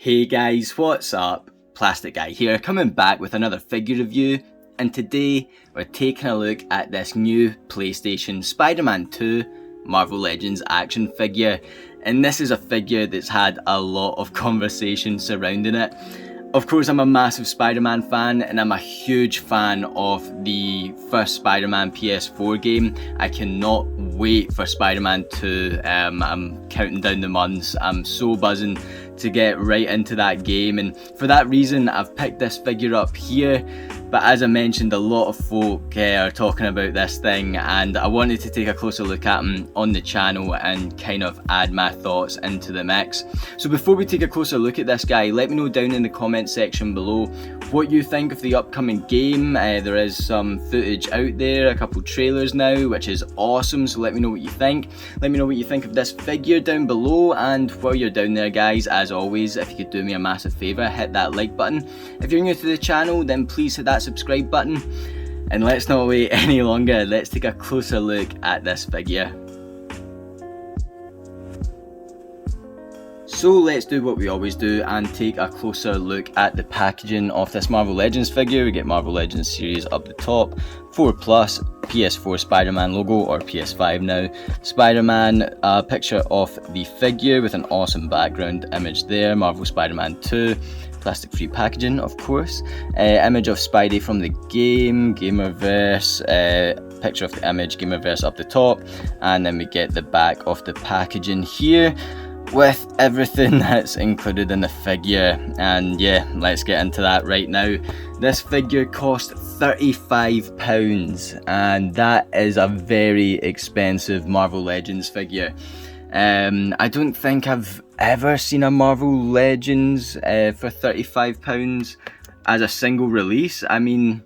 Hey guys, what's up? Plastic Guy here, coming back with another figure review, and today we're taking a look at this new PlayStation Spider-Man 2 Marvel Legends action figure, and this is a figure that's had a lot of conversation surrounding it. Of course, I'm a massive Spider-Man fan, and I'm a huge fan of the first Spider-Man PS4 game. I cannot wait for Spider-Man 2. I'm counting down the months. I'm so buzzing to get right into that game, and for that reason I've picked this figure up here. But as I mentioned, a lot of folk are talking about this thing, and I wanted to take a closer look at him on the channel and kind of add my thoughts into the mix. So before we take a closer look at this guy, let me know down in the comment section below what you think of the upcoming game. There is some footage out there, a couple trailers now, which is awesome, so let me know what you think. Let me know what you think of this figure down below, and while you're down there guys, as always, if you could do me a massive favour, hit that like button. If you're new to the channel, then please hit that subscribe button, and let's not wait any longer, let's take a closer look at this figure. So let's do what we always do and take a closer look at the packaging of this Marvel Legends figure. We get Marvel Legends series up the top, 4+, PS4 Spider-Man logo, or PS5 now, Spider-Man, a picture of the figure with an awesome background image there, Marvel Spider-Man 2, plastic free packaging of course, image of Spidey from the game, Gamerverse, picture of the image, Gamerverse up the top, and then we get the back of the packaging here with everything that's included in the figure. And yeah, let's get into that right now. This figure cost £35, and that is a very expensive Marvel Legends figure. I don't think I've ever seen a Marvel Legends for £35 as a single release. I mean,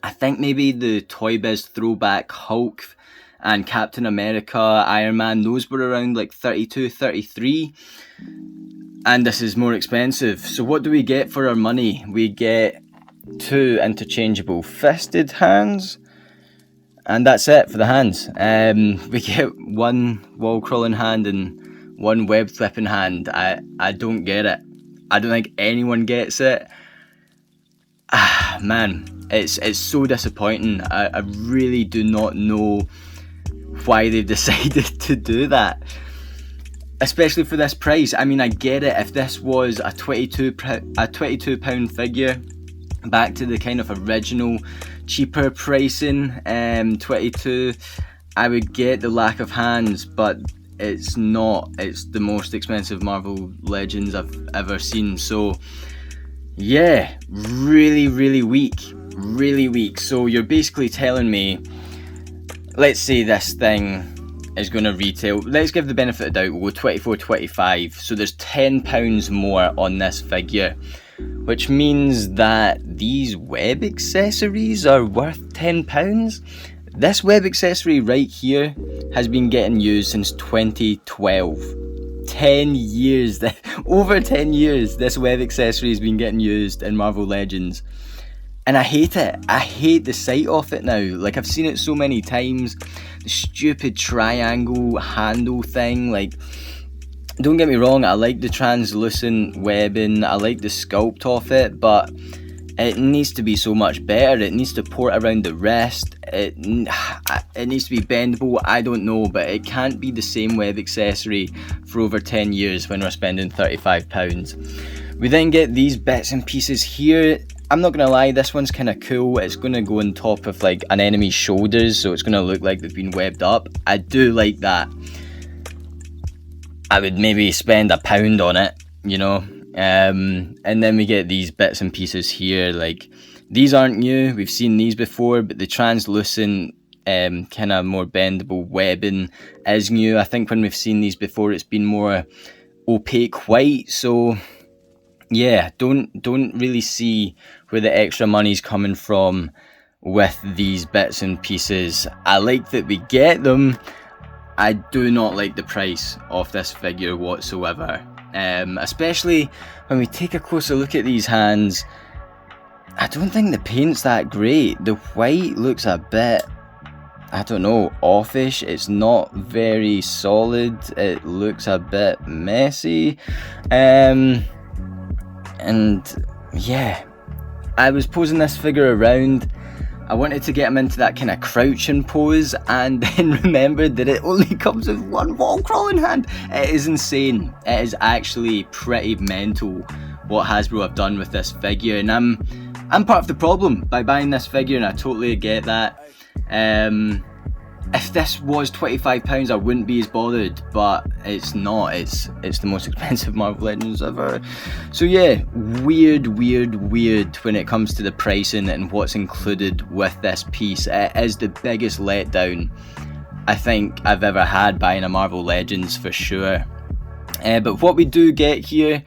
I think maybe the Toy Biz throwback Hulk and Captain America, Iron Man, those were around like 32, 33, and this is more expensive. So what do we get for our money? We get 2 interchangeable fisted hands, and that's it for the hands. We get 1 wall crawling hand and 1 web flipping hand. I don't get it. I don't think anyone gets it. Man, it's so disappointing. I really do not know why they've decided to do that, especially for this price. I mean, I get it if this was a £22 figure back to the kind of original cheaper pricing, 22, I would get the lack of hands, but it's not. It's the most expensive Marvel Legends I've ever seen. So yeah, really weak. So you're basically telling me, let's say this thing is going to retail, let's give the benefit of the doubt, we'll go 24, 25, so there's £10 more on this figure, which means that these web accessories are worth £10. This web accessory right here has been getting used since 2012. 10 years, over 10 years this web accessory has been getting used in Marvel Legends. And I hate it. I hate the sight of it now. Like, I've seen it so many times. The stupid triangle handle thing. Like, don't get me wrong, I like the translucent webbing. I like the sculpt of it, but it needs to be so much better. It needs to port around the wrist. It needs to be bendable. I don't know, but it can't be the same web accessory for over 10 years when we're spending £35. We then get these bits and pieces here. I'm not gonna lie, this one's kind of cool. It's gonna go on top of like an enemy's shoulders, so it's gonna look like they've been webbed up. I do like that. I would maybe spend £1 on it, you know. And then we get these bits and pieces here. Like, these aren't new, we've seen these before, but the translucent kind of more bendable webbing is new. I think when we've seen these before, it's been more opaque white. So yeah, don't really see where the extra money's coming from with these bits and pieces. I like that we get them. I do not like the price of this figure whatsoever. Especially when we take a closer look at these hands, I don't think the paint's that great. The white looks a bit, I don't know, offish. It's not very solid. It looks a bit messy. And yeah, I was posing this figure around. I wanted to get him into that kind of crouching pose, and then remembered that it only comes with one wall crawling hand. It is insane. It is actually pretty mental what Hasbro have done with this figure, and I'm part of the problem by buying this figure, and I totally get that. If this was £25, I wouldn't be as bothered, but it's not. It's the most expensive Marvel Legends ever. So yeah, weird when it comes to the pricing and what's included with this piece. It is the biggest letdown I think I've ever had buying a Marvel Legends, for sure. But what we do get here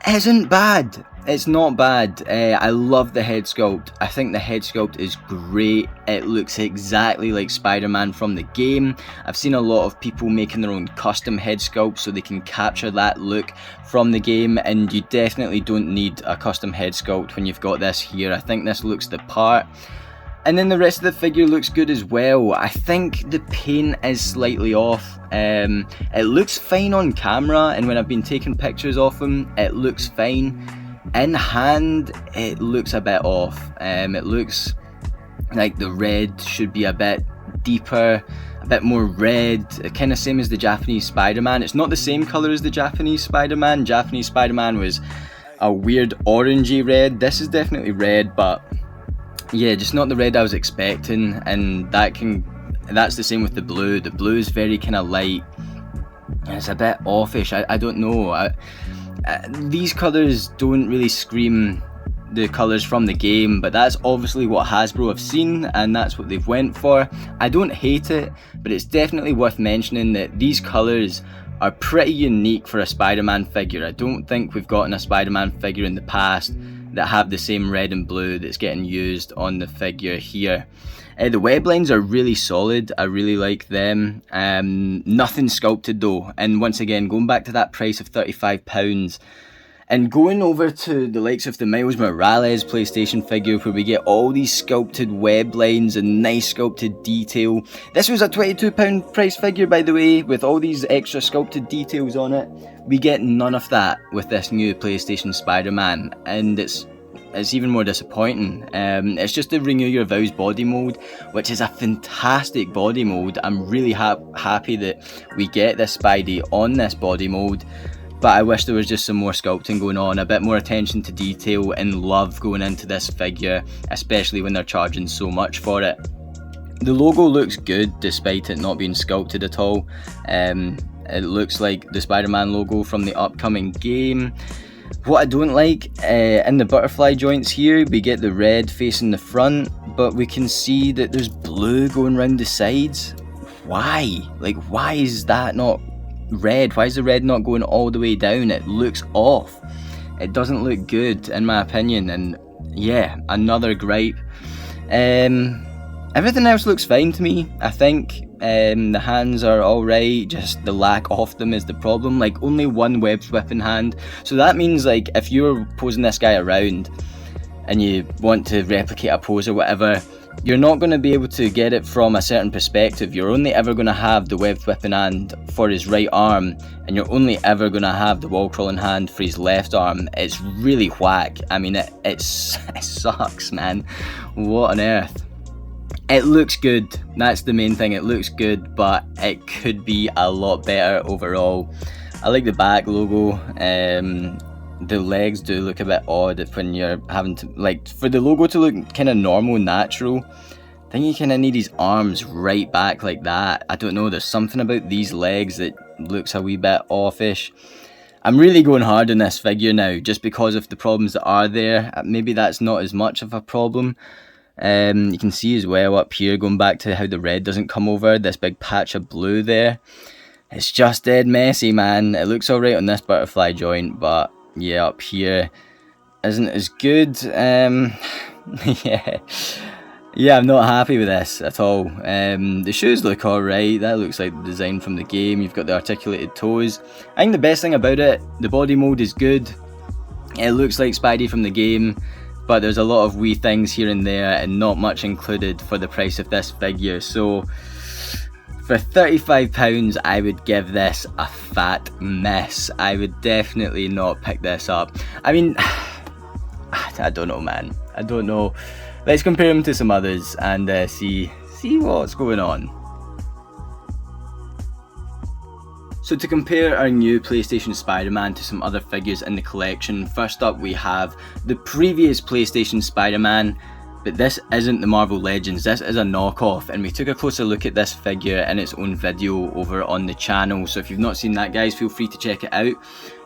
isn't bad. It's not bad. I love the head sculpt. I think the head sculpt is great. It looks exactly like Spider-Man from the game. I've seen a lot of people making their own custom head sculpt so they can capture that look from the game, and you definitely don't need a custom head sculpt when you've got this here. I think this looks the part. And then the rest of the figure looks good as well. I think the paint is slightly off. It looks fine on camera, and when I've been taking pictures of him, it looks fine. In hand, it looks a bit off. It looks like the red should be a bit deeper, a bit more red, kind of same as the Japanese Spider-Man. It's not the same colour as the Japanese Spider-Man. Japanese Spider-Man was a weird orangey red. This is definitely red, but yeah, just not the red I was expecting, and that's the same with the blue. The blue is very kind of light. It's a bit offish. I don't know. These colours don't really scream the colours from the game, but that's obviously what Hasbro have seen, and that's what they've went for. I don't hate it, but it's definitely worth mentioning that these colours are pretty unique for a Spider-Man figure. I don't think we've gotten a Spider-Man figure in the past that have the same red and blue that's getting used on the figure here. The web lines are really solid. I really like them. Nothing sculpted though, and once again, going back to that price of £35 and going over to the likes of the Miles Morales PlayStation figure, where we get all these sculpted web lines and nice sculpted detail. This was a £22 price figure, by the way, with all these extra sculpted details on it. We get none of that with this new PlayStation Spider-Man, and it's even more disappointing. It's just the Renew Your Vows body mode, which is a fantastic body mode. I'm really happy that we get this Spidey on this body mode, but I wish there was just some more sculpting going on, a bit more attention to detail and love going into this figure, especially when they're charging so much for it. The logo looks good despite it not being sculpted at all. It looks like the Spider-Man logo from the upcoming game. What I don't like, in the butterfly joints here, we get the red facing the front, but we can see that there's blue going around the sides. Why? Like, why is that not red? Why is the red not going all the way down? It looks off. It doesn't look good, in my opinion, and yeah, another gripe. Everything else looks fine to me, I think. The hands are alright, just the lack of them is the problem. Like, only one webbed whipping hand. So that means, like, if you're posing this guy around and you want to replicate a pose or whatever, you're not going to be able to get it from a certain perspective. You're only ever going to have the webbed whipping hand for his right arm, and you're only ever going to have the wall crawling hand for his left arm. It's really whack. I mean, it sucks, man. What on earth? It looks good, that's the main thing. It looks good, but it could be a lot better overall. I like the back logo. The legs do look a bit odd when you're having to, like, for the logo to look kind of normal, natural, I think you kind of need his arms right back like that. I don't know, there's something about these legs that looks a wee bit offish. I'm really going hard on this figure now, just because of the problems that are there. Maybe that's not as much of a problem. You can see as well up here, going back to how the red doesn't come over, this big patch of blue there. It's just dead messy, man. It looks alright on this butterfly joint, but yeah, up here isn't as good. Yeah, I'm not happy with this at all. The shoes look alright. That looks like the design from the game. You've got the articulated toes. I think the best thing about it, the body mode is good. It looks like Spidey from the game, but there's a lot of wee things here and there and not much included for the price of this figure. So For £35, I would give this a fat miss. I would definitely not pick this up. I mean, I don't know, man. I don't know. Let's compare them to some others and see what's going on. So to compare our new PlayStation Spider-Man to some other figures in the collection, first up we have the previous PlayStation Spider-Man, but this isn't the Marvel Legends, this is a knockoff, and we took a closer look at this figure in its own video over on the channel, so if you've not seen that, guys, feel free to check it out.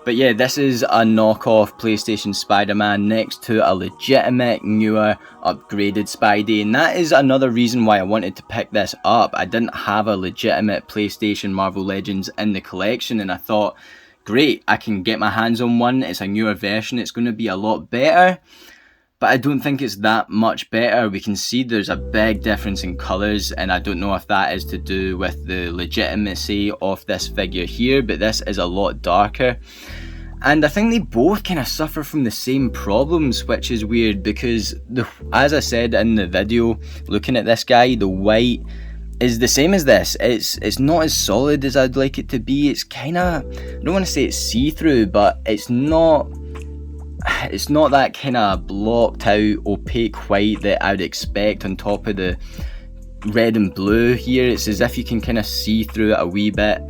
But yeah, this is a knockoff PlayStation Spider-Man next to a legitimate, newer, upgraded Spidey, and that is another reason why I wanted to pick this up. I didn't have a legitimate PlayStation Marvel Legends in the collection, and I thought, great, I can get my hands on one, it's a newer version, it's going to be a lot better. But I don't think it's that much better. We can see there's a big difference in colours, and I don't know if that is to do with the legitimacy of this figure here, but this is a lot darker. And I think they both kind of suffer from the same problems, which is weird because, as I said in the video, looking at this guy, the white is the same as this. It's not as solid as I'd like it to be. It's kind of, I don't want to say it's see-through, but it's not that kind of blocked out opaque white that I would expect on top of the red and blue here. It's as if you can kind of see through it a wee bit,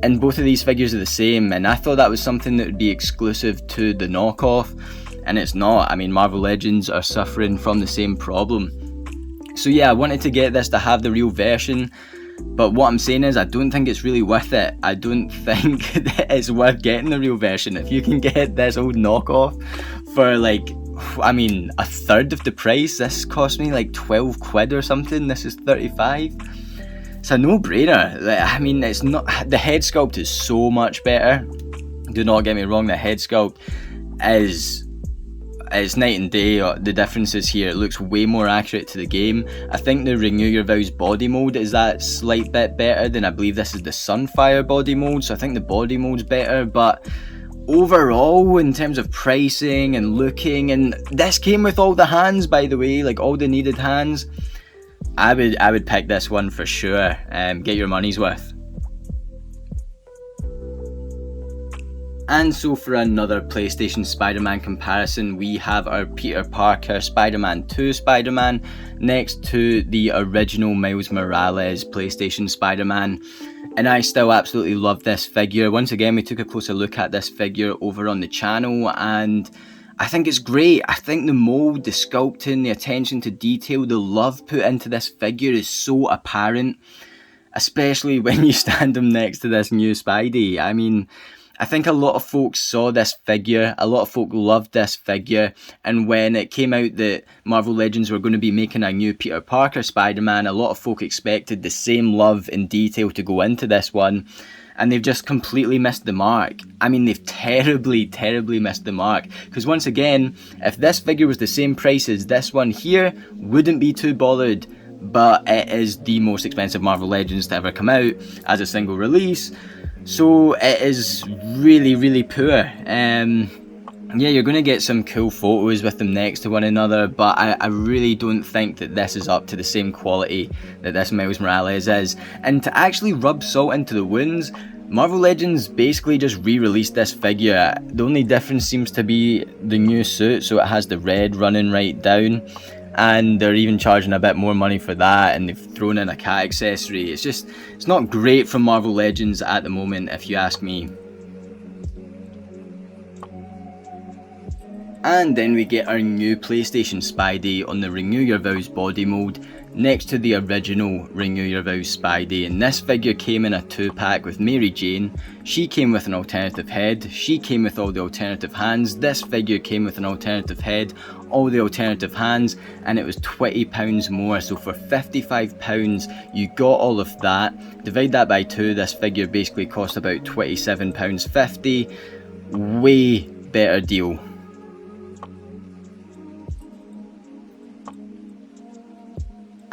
and both of these figures are the same, and I thought that was something that would be exclusive to the knockoff, and it's not. I mean, Marvel Legends are suffering from the same problem. So yeah, I wanted to get this to have the real version, but what I'm saying is I don't think it's really worth it. I don't think that it's worth getting the real version. If you can get this old knockoff for like, I mean, a third of the price, this cost me like 12 quid or something, this is 35. It's a no-brainer. I mean, it's not, the head sculpt is so much better. Do not get me wrong, the head sculpt is, it's night and day. The differences here, it looks way more accurate to the game. I think the Renew Your Vows body mode is that slight bit better than, I believe this is the Sunfire body mode, so I think the body mode's better, but overall, in terms of pricing and looking, and this came with all the hands, by the way, like all the needed hands, I would pick this one for sure. Get your money's worth. And so for another PlayStation Spider-Man comparison, we have our Peter Parker Spider-Man 2 Spider-Man next to the original Miles Morales PlayStation Spider-Man. And I still absolutely love this figure. Once again, we took a closer look at this figure over on the channel, and I think it's great. I think the mold, the sculpting, the attention to detail, the love put into this figure is so apparent, especially when you stand him next to this new Spidey. I mean, I think a lot of folks saw this figure, a lot of folk loved this figure, and when it came out that Marvel Legends were going to be making a new Peter Parker Spider-Man, a lot of folk expected the same love and detail to go into this one, and they've just completely missed the mark. I mean, they've terribly missed the mark, because once again, if this figure was the same price as this one here, wouldn't be too bothered, but it is the most expensive Marvel Legends to ever come out as a single release. So it is really poor. Yeah, you're going to get some cool photos with them next to one another, but I really don't think that this is up to the same quality that this Miles Morales is. And to actually rub salt into the wounds, Marvel Legends basically just re-released this figure. The only difference seems to be the new suit, so it has the red running right down, and they're even charging a bit more money for that, and they've thrown in a cat accessory. It's not great from Marvel Legends at the moment, if you ask me. And then we get our new PlayStation Spidey on the Renew Your Vows body mode next to the original Renew Your Vows Spidey, and this figure came in a 2-pack with Mary Jane. She came with an alternative head, she came with all the alternative hands, this figure came with an alternative head, all the alternative hands, and it was £20 more. So for £55 you got all of that. Divide that by 2, this figure basically cost about £27.50. Way better deal.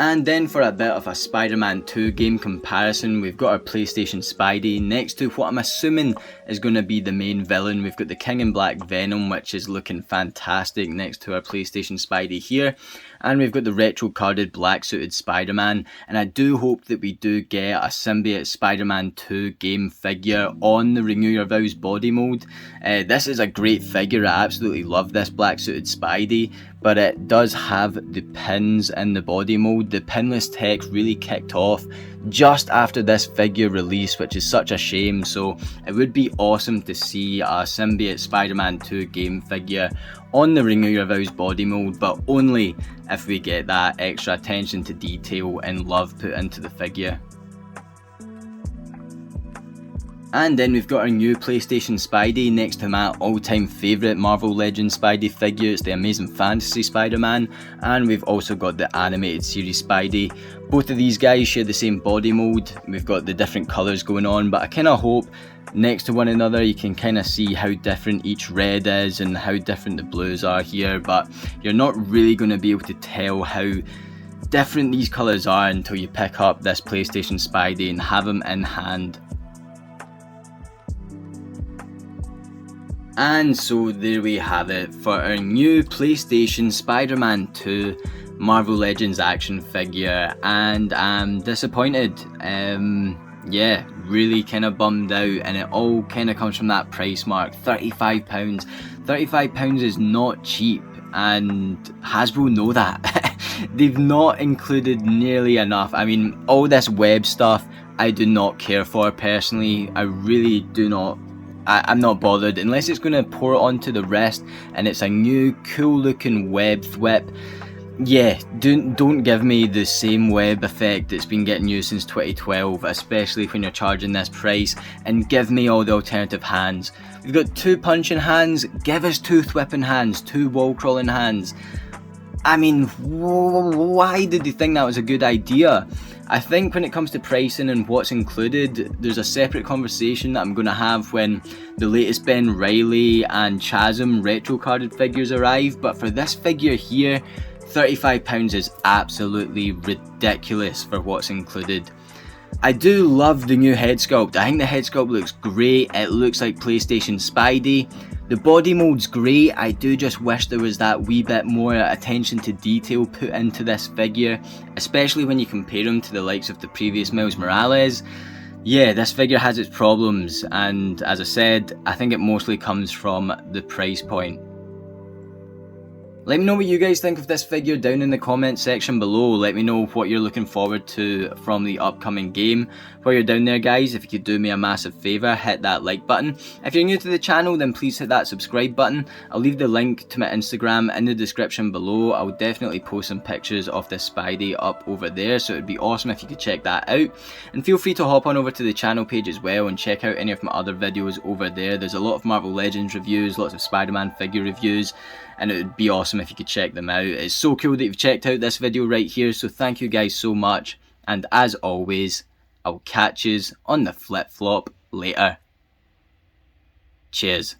And then for a bit of a Spider-Man 2 game comparison, we've got our PlayStation Spidey next to what I'm assuming is going to be the main villain. We've got the King in Black Venom, which is looking fantastic next to our PlayStation Spidey here. And we've got the retro carded black suited Spider-Man, and I do hope that we do get a Symbiote Spider-Man 2 game figure on the Renew Your Vows body mode. This is a great figure, I absolutely love this black suited Spidey, but it does have the pins in the body mode. The pinless tech really kicked off just after this figure release, which is such a shame, so it would be awesome to see a Symbiote Spider-Man 2 game figure on the Renew Your Vows body mode, but only if we get that extra attention to detail and love put into the figure. And then we've got our new PlayStation Spidey next to my all-time favourite Marvel Legends Spidey figure. It's the Amazing Fantasy Spider-Man, and we've also got the animated series Spidey. Both of these guys share the same body mode. We've got the different colours going on, but I kind of hope next to one another you can kind of see how different each red is and how different the blues are here, but you're not really going to be able to tell how different these colours are until you pick up this PlayStation Spidey and have him in hand. And so there we have it for our new PlayStation Spider-Man 2 Marvel Legends action figure, and I'm disappointed. Yeah, really kind of bummed out, and it all kind of comes from that price mark, £35. £35 is not cheap, and Hasbro know that. They've not included nearly enough. I mean, all this web stuff I do not care for personally. I really do not. I'm not bothered unless it's going to pour it onto the wrist and it's a new cool looking web thwip. Yeah, don't give me the same web effect that's been getting used since 2012, especially when you're charging this price, and give me all the alternative hands. We've got 2 punching hands, give us 2 thwipping hands, 2 wall crawling hands. I mean, why did they think that was a good idea? I think when it comes to pricing and what's included, there's a separate conversation that I'm going to have when the latest Ben Reilly and Chasm retro carded figures arrive, but for this figure here, £35 is absolutely ridiculous for what's included. I do love the new head sculpt. I think the head sculpt looks great. It looks like PlayStation Spidey. The body mode's great. I do just wish there was that wee bit more attention to detail put into this figure, especially when you compare him to the likes of the previous Miles Morales. Yeah, this figure has its problems, and as I said, I think it mostly comes from the price point. Let me know what you guys think of this figure down in the comment section below. Let me know what you're looking forward to from the upcoming game. While you're down there guys, if you could do me a massive favour, hit that like button. If you're new to the channel, then please hit that subscribe button. I'll leave the link to my Instagram in the description below. I'll definitely post some pictures of this Spidey up over there, so it'd be awesome if you could check that out. And feel free to hop on over to the channel page as well and check out any of my other videos over there. There's a lot of Marvel Legends reviews, lots of Spider-Man figure reviews, and it would be awesome if you could check them out. It's so cool that you've checked out this video right here, so thank you guys so much, and as always, I'll catch yous on the flip-flop later. Cheers.